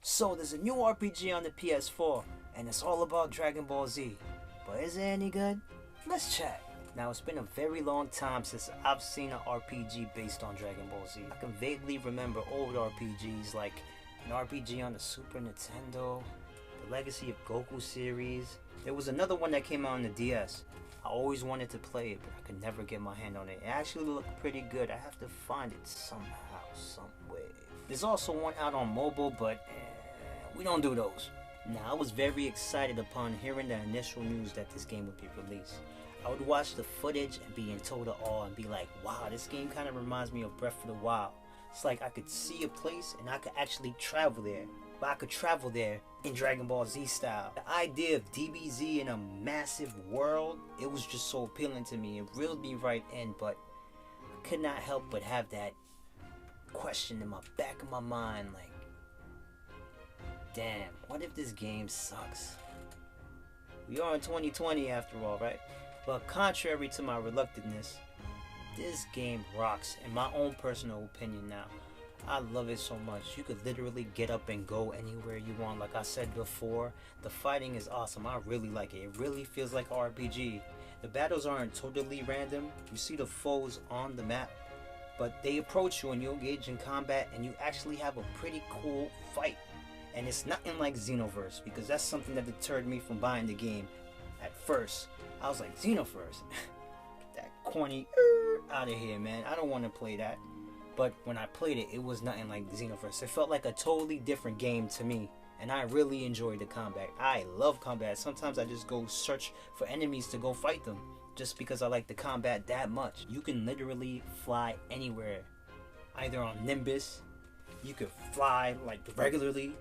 So there's a new RPG on the PS4, and it's all about Dragon Ball Z. But is it any good? Let's check. Now, it's been a very long time since I've seen an RPG based on Dragon Ball Z. I can vaguely remember old RPGs like an RPG on the Super Nintendo, the Legacy of Goku series. There was another one that came out on the DS. I always wanted to play it, but I could never get my hand on it. It actually looked pretty good. I have to find it somehow, some way. There's also one out on mobile, but we don't do those. Now, I was very excited upon hearing the initial news that this game would be released. I would watch the footage and be in total awe and be like, wow, this game kind of reminds me of Breath of the Wild. It's like I could see a place and I could actually travel there. But I could travel there in Dragon Ball Z style. The idea of DBZ in a massive world, it was just so appealing to me. It reeled me right in, but I could not help but have that question in my back of my mind, like, damn, what if this game sucks? We are in 2020 after all, right? But contrary to my reluctantness, this game rocks in my own personal opinion now. I love it so much. You could literally get up and go anywhere you want. Like I said before, the fighting is awesome. I really like it. It really feels like an RPG. The battles aren't totally random. You see the foes on the map, but they approach you and you engage in combat and you actually have a pretty cool fight. And it's nothing like Xenoverse, because that's something that deterred me from buying the game at first. I was like, Xenoverse? Get that corny out of here, man. I don't want to play that. But when I played it, it was nothing like Xenoverse. It felt like a totally different game to me. And I really enjoyed the combat. I love combat. Sometimes I just go search for enemies to go fight them, just because I like the combat that much. You can literally fly anywhere. Either on Nimbus, you could fly like regularly.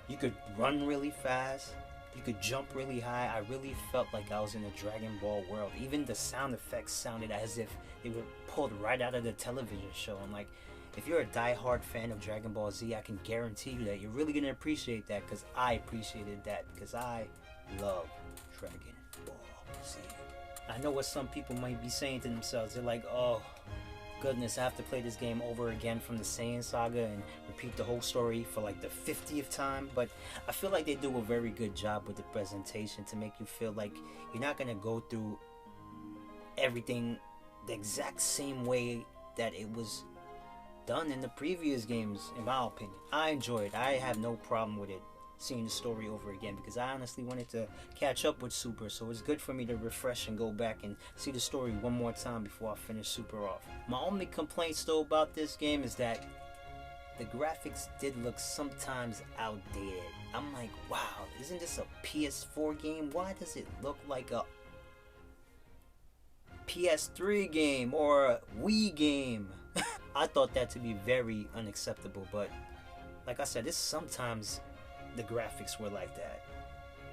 You could run really fast. You could jump really high. I really felt like I was in a Dragon Ball world. Even the sound effects sounded as if they were pulled right out of the television show. I'm like, if you're a die-hard fan of Dragon Ball Z, I can guarantee you that you're really going to appreciate that, because I appreciated that, because I love Dragon Ball Z. I know what some people might be saying to themselves. They're like, oh, goodness, I have to play this game over again from the Saiyan saga and repeat the whole story for like the 50th time. But I feel like they do a very good job with the presentation to make you feel like you're not going to go through everything the exact same way that it was done in the previous games, in my opinion. I enjoy it. I have no problem with it, seeing the story over again, because I honestly wanted to catch up with Super, so it's good for me to refresh and go back and see the story one more time before I finish Super off. My only complaints though about this game is that the graphics did look sometimes outdated. I'm like, wow, isn't this a PS4 game? Why does it look like a PS3 game or a Wii game? I thought that to be very unacceptable, but like I said, it's sometimes the graphics were like that.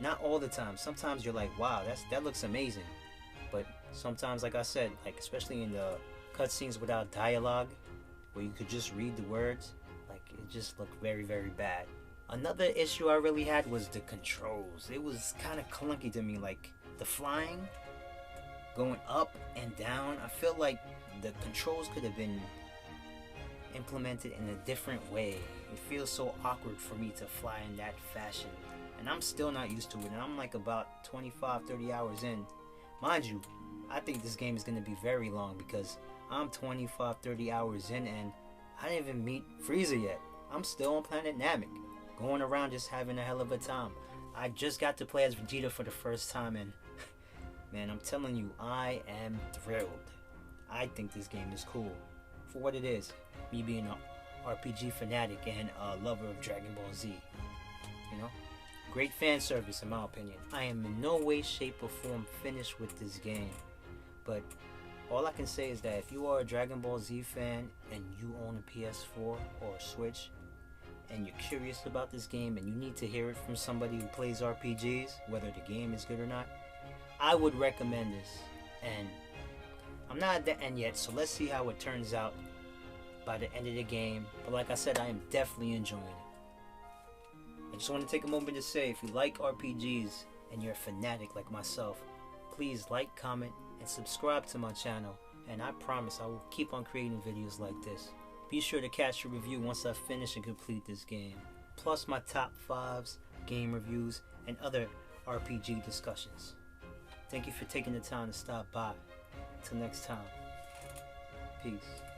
Not all the time. Sometimes you're like, wow, that looks amazing. But sometimes, like I said, like especially in the cutscenes without dialogue, where you could just read the words, like it just looked very, very bad. Another issue I really had was the controls. It was kind of clunky to me, like the flying, going up and down. I feel like the controls could have been implemented in a different way. It feels so awkward for me to fly in that fashion, and I'm still not used to it, and I'm like about 25-30 hours in. Mind you, I think this game is going to be very long, because I'm 25-30 hours in and I didn't even meet Frieza yet. I'm still on planet Namek, going around just having a hell of a time. I just got to play as Vegeta for the first time, and man, I'm telling you, I am thrilled. I think this game is cool for what it is, me being an RPG fanatic and a lover of Dragon Ball Z. You know, great fan service in my opinion. I am in no way, shape, or form finished with this game, but all I can say is that if you are a Dragon Ball Z fan and you own a PS4 or a Switch and you're curious about this game and you need to hear it from somebody who plays RPGs, whether the game is good or not, I would recommend this. And I'm not at the end yet, so let's see how it turns out by the end of the game. But like I said, I am definitely enjoying it. I just want to take a moment to say, if you like RPGs and you're a fanatic like myself, please like, comment, and subscribe to my channel, and I promise I will keep on creating videos like this. Be sure to catch a review once I finish and complete this game. plus my top 5s, game reviews, and other RPG discussions. Thank you for taking the time to stop by. Till next time, peace.